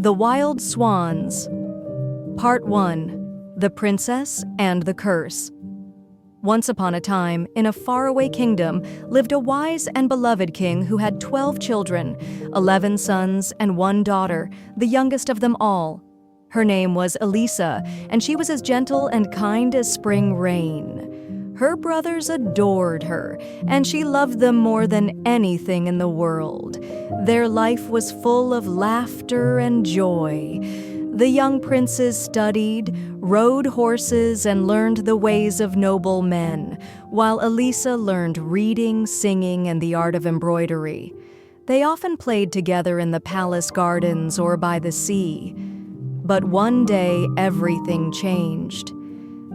The Wild Swans. Part 1. The Princess and the Curse. Once upon a time, in a faraway kingdom, lived a wise and beloved king who had 12 children, 11 sons and 1 daughter, the youngest of them all. Her name was Elisa, and she was as gentle and kind as spring rain. Her brothers adored her, and she loved them more than anything in the world. Their life was full of laughter and joy. The young princes studied, rode horses, and learned the ways of noble men, while Elisa learned reading, singing, and the art of embroidery. They often played together in the palace gardens or by the sea. But one day, everything changed.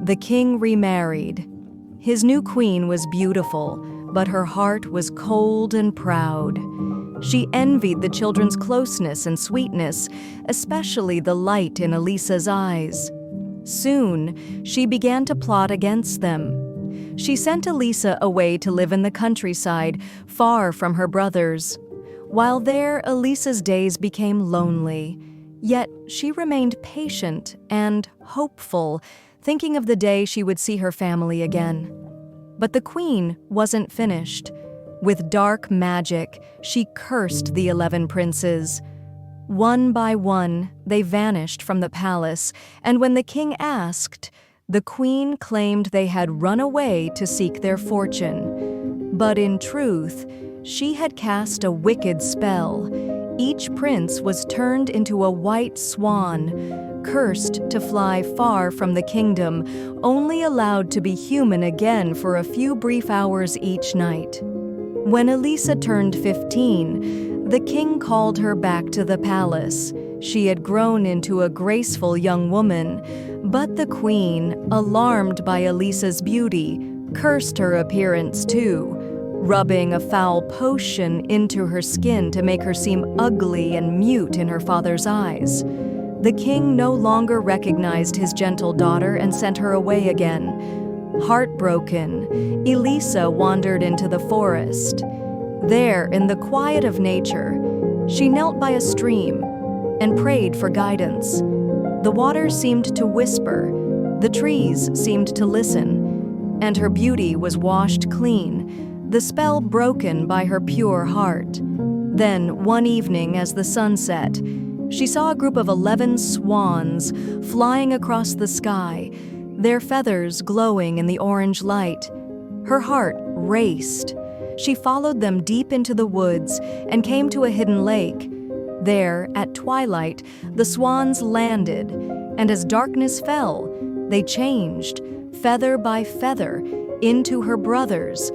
The king remarried. His new queen was beautiful, but her heart was cold and proud. She envied the children's closeness and sweetness, especially the light in Elisa's eyes. Soon, she began to plot against them. She sent Elisa away to live in the countryside, far from her brothers. While there, Elisa's days became lonely. Yet she remained patient and hopeful, thinking of the day she would see her family again. But the queen wasn't finished. With dark magic, she cursed the 11 princes. One by one, they vanished from the palace, and when the king asked, the queen claimed they had run away to seek their fortune. But in truth, she had cast a wicked spell. Each prince was turned into a white swan, cursed to fly far from the kingdom, only allowed to be human again for a few brief hours each night. When Elisa turned 15, the king called her back to the palace. She had grown into a graceful young woman, but the queen, alarmed by Elisa's beauty, cursed her appearance too, rubbing a foul potion into her skin to make her seem ugly and mute in her father's eyes. The king no longer recognized his gentle daughter and sent her away again. Heartbroken, Elisa wandered into the forest. There, in the quiet of nature, she knelt by a stream and prayed for guidance. The water seemed to whisper, the trees seemed to listen, and her beauty was washed clean, the spell broken by her pure heart. Then, one evening as the sun set, she saw a group of 11 swans flying across the sky, their feathers glowing in the orange light. Her heart raced. She followed them deep into the woods and came to a hidden lake. There, at twilight, the swans landed, and as darkness fell, they changed, feather by feather, into her brothers.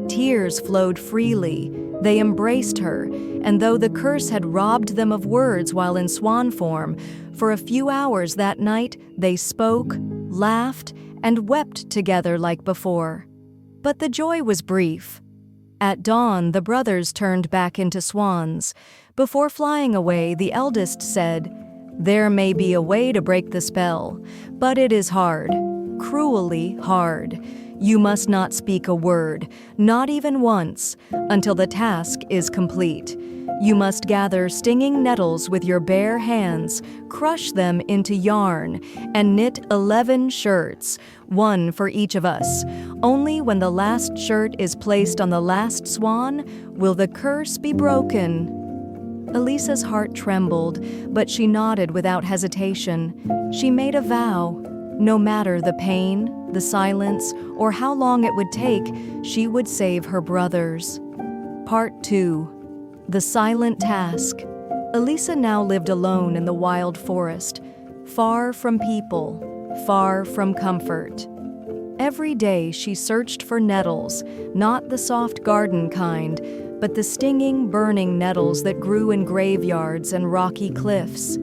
Tears flowed freely. They embraced her, and though the curse had robbed them of words while in swan form, for a few hours that night they spoke, laughed, and wept together like before. But the joy was brief. At dawn, the brothers turned back into swans. Before flying away, the eldest said, "There may be a way to break the spell, but it is hard, cruelly hard. You must not speak a word, not even once, until the task is complete. You must gather stinging nettles with your bare hands, crush them into yarn, and knit 11 shirts, 1 for each of us. Only when the last shirt is placed on the last swan will the curse be broken." Elisa's heart trembled, but she nodded without hesitation. She made a vow. No matter the pain, the silence, or how long it would take, she would save her brothers. Part 2. The Silent Task. Elisa now lived alone in the wild forest, far from people, far from comfort. Every day she searched for nettles, not the soft garden kind, but the stinging, burning nettles that grew in graveyards and rocky cliffs.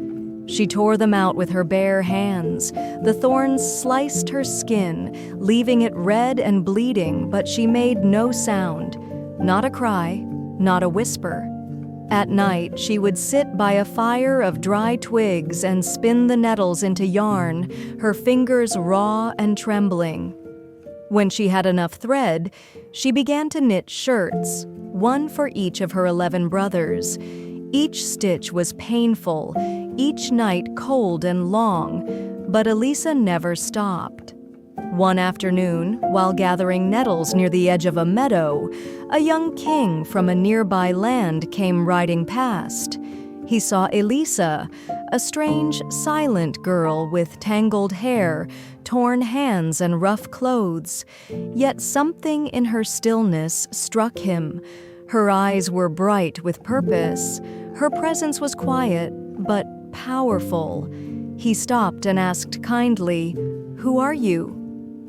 She tore them out with her bare hands. The thorns sliced her skin, leaving it red and bleeding, but she made no sound, not a cry, not a whisper. At night, she would sit by a fire of dry twigs and spin the nettles into yarn, her fingers raw and trembling. When she had enough thread, she began to knit shirts, 1 for each of her 11 brothers. Each stitch was painful, each night cold and long, but Elisa never stopped. One afternoon, while gathering nettles near the edge of a meadow, a young king from a nearby land came riding past. He saw Elisa, a strange, silent girl with tangled hair, torn hands, and rough clothes. Yet something in her stillness struck him. Her eyes were bright with purpose. Her presence was quiet, but powerful. He stopped and asked kindly, "Who are you?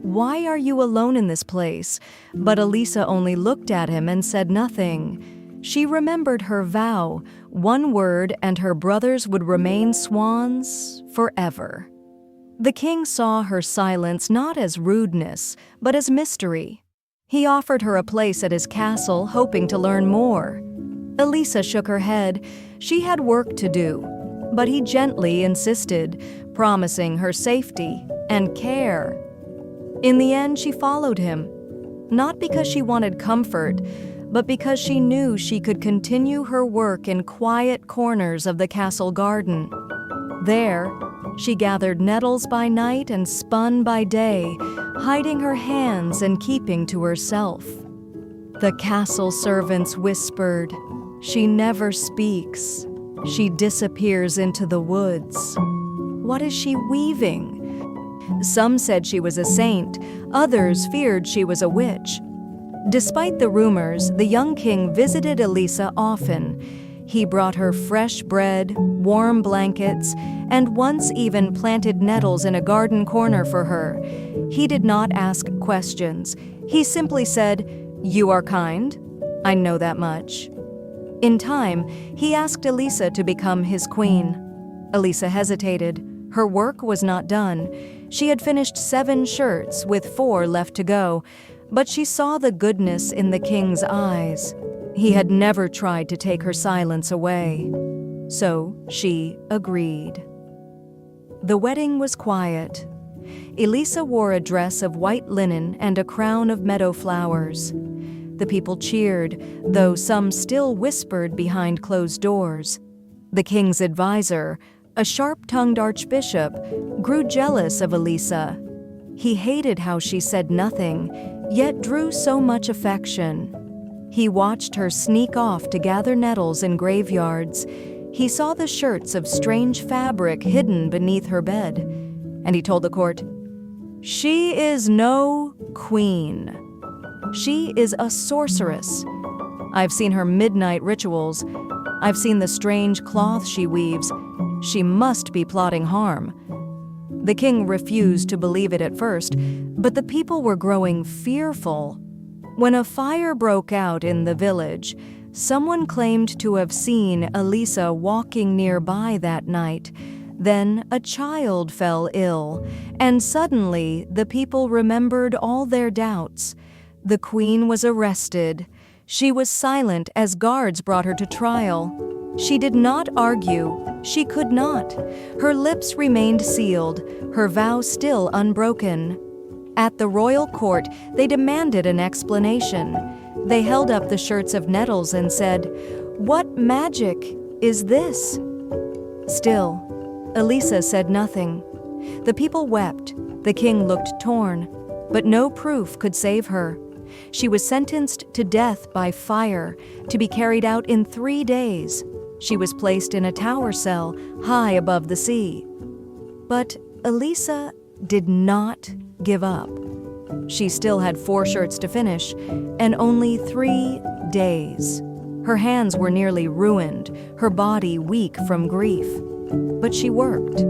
Why are you alone in this place?" But Elisa only looked at him and said nothing. She remembered her vow. One word and her brothers would remain swans forever. The king saw her silence not as rudeness, but as mystery. He offered her a place at his castle, hoping to learn more. Elisa shook her head. She had work to do, but he gently insisted, promising her safety and care. In the end, she followed him, not because she wanted comfort, but because she knew she could continue her work in quiet corners of the castle garden. There, she gathered nettles by night and spun by day, hiding her hands and keeping to herself. The castle servants whispered, "She never speaks. She disappears into the woods. What is she weaving?" Some said she was a saint, others feared she was a witch. Despite the rumors, the young king visited Elisa often. He brought her fresh bread, warm blankets, and once even planted nettles in a garden corner for her. He did not ask questions. He simply said, "You are kind. I know that much." In time, he asked Elisa to become his queen. Elisa hesitated. Her work was not done. She had finished 7 shirts, with 4 left to go, but she saw the goodness in the king's eyes. He had never tried to take her silence away. So she agreed. The wedding was quiet. Elisa wore a dress of white linen and a crown of meadow flowers. The people cheered, though some still whispered behind closed doors. The king's advisor, a sharp-tongued archbishop, grew jealous of Elisa. He hated how she said nothing, yet drew so much affection. He watched her sneak off to gather nettles in graveyards. He saw the shirts of strange fabric hidden beneath her bed, and he told the court, "She is no queen. She is a sorceress. I've seen her midnight rituals. I've seen the strange cloth she weaves. She must be plotting harm." The king refused to believe it at first, but the people were growing fearful. When a fire broke out in the village, someone claimed to have seen Elisa walking nearby that night. Then a child fell ill, and suddenly the people remembered all their doubts. The queen was arrested. She was silent as guards brought her to trial. She did not argue. She could not. Her lips remained sealed, her vow still unbroken. At the royal court, they demanded an explanation. They held up the shirts of nettles and said, "What magic is this?" Still, Elisa said nothing. The people wept. The king looked torn, but no proof could save her. She was sentenced to death by fire, to be carried out in 3 days. She was placed in a tower cell high above the sea. But Elisa did not give up. She still had 4 shirts to finish, and only 3 days. Her hands were nearly ruined, her body weak from grief. But she worked.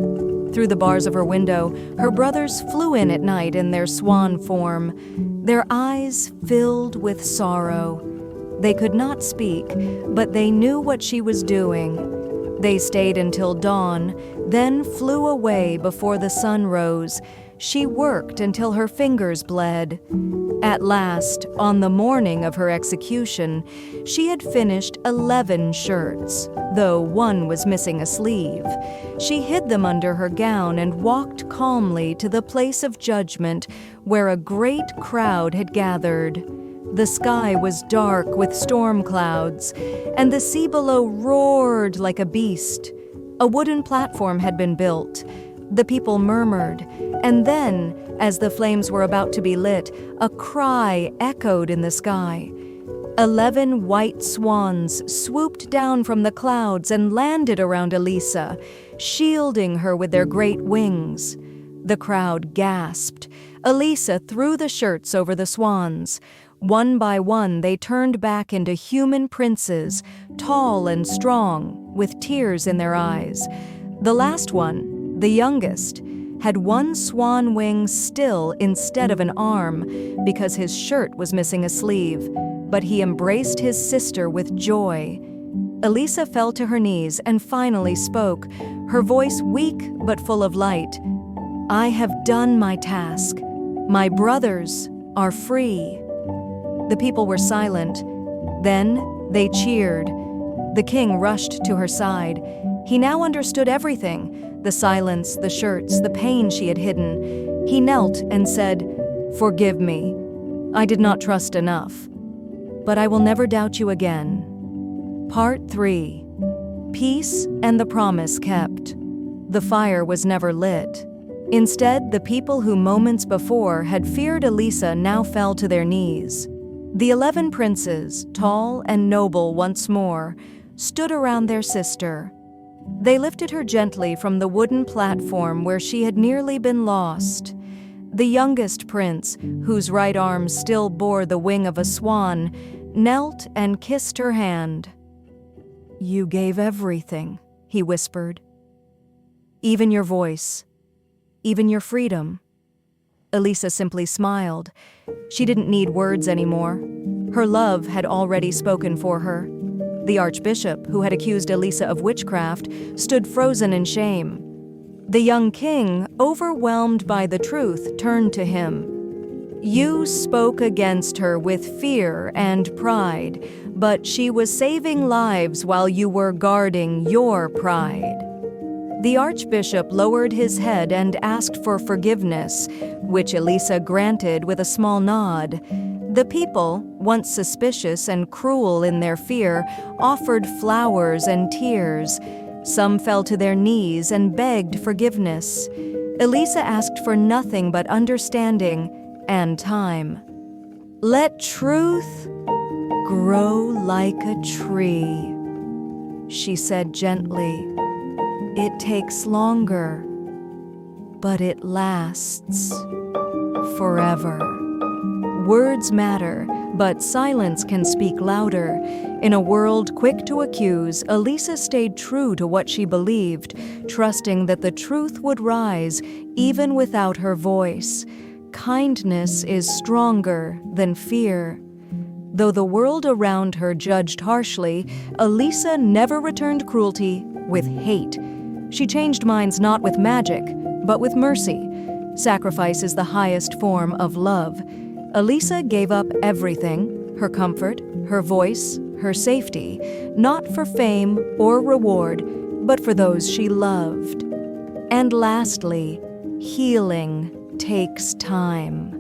Through the bars of her window, her brothers flew in at night in their swan form, their eyes filled with sorrow. They could not speak, but they knew what she was doing. They stayed until dawn, then flew away before the sun rose. She worked until her fingers bled. At last, on the morning of her execution, she had finished 11 shirts, though one was missing a sleeve. She hid them under her gown and walked calmly to the place of judgment where a great crowd had gathered. The sky was dark with storm clouds, and the sea below roared like a beast. A wooden platform had been built. The people murmured, and then, as the flames were about to be lit, a cry echoed in the sky. 11 white swans swooped down from the clouds and landed around Elisa, shielding her with their great wings. The crowd gasped. Elisa threw the shirts over the swans. One by one, they turned back into human princes, tall and strong, with tears in their eyes. The last one, the youngest, had one swan wing still instead of an arm because his shirt was missing a sleeve, but he embraced his sister with joy. Elisa fell to her knees and finally spoke, her voice weak but full of light. "I have done my task. My brothers are free." The people were silent. Then they cheered. The king rushed to her side. He now understood everything, the silence, the shirts, the pain she had hidden. He knelt and said, "Forgive me. I did not trust enough. But I will never doubt you again." Part 3. Peace and the promise kept. The fire was never lit. Instead, the people who moments before had feared Elisa now fell to their knees. The 11 princes, tall and noble once more, stood around their sister. They lifted her gently from the wooden platform where she had nearly been lost. The youngest prince, whose right arm still bore the wing of a swan, knelt and kissed her hand. "You gave everything," he whispered. "Even your voice, even your freedom." Elisa simply smiled. She didn't need words anymore. Her love had already spoken for her. The archbishop, who had accused Elisa of witchcraft, stood frozen in shame. The young king, overwhelmed by the truth, turned to him. "You spoke against her with fear and pride, but she was saving lives while you were guarding your pride." The archbishop lowered his head and asked for forgiveness, which Elisa granted with a small nod. The people, once suspicious and cruel in their fear, offered flowers and tears. Some fell to their knees and begged forgiveness. Elisa asked for nothing but understanding and time. "Let truth grow like a tree," she said gently. "It takes longer, but it lasts forever." Words matter, but silence can speak louder. In a world quick to accuse, Elisa stayed true to what she believed, trusting that the truth would rise even without her voice. Kindness is stronger than fear. Though the world around her judged harshly, Elisa never returned cruelty with hate. She changed minds not with magic, but with mercy. Sacrifice is the highest form of love. Elisa gave up everything, her comfort, her voice, her safety, not for fame or reward, but for those she loved. And lastly, healing takes time.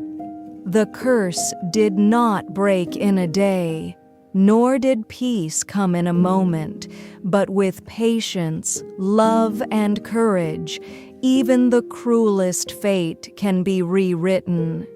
The curse did not break in a day, nor did peace come in a moment, but with patience, love, and courage, even the cruelest fate can be rewritten.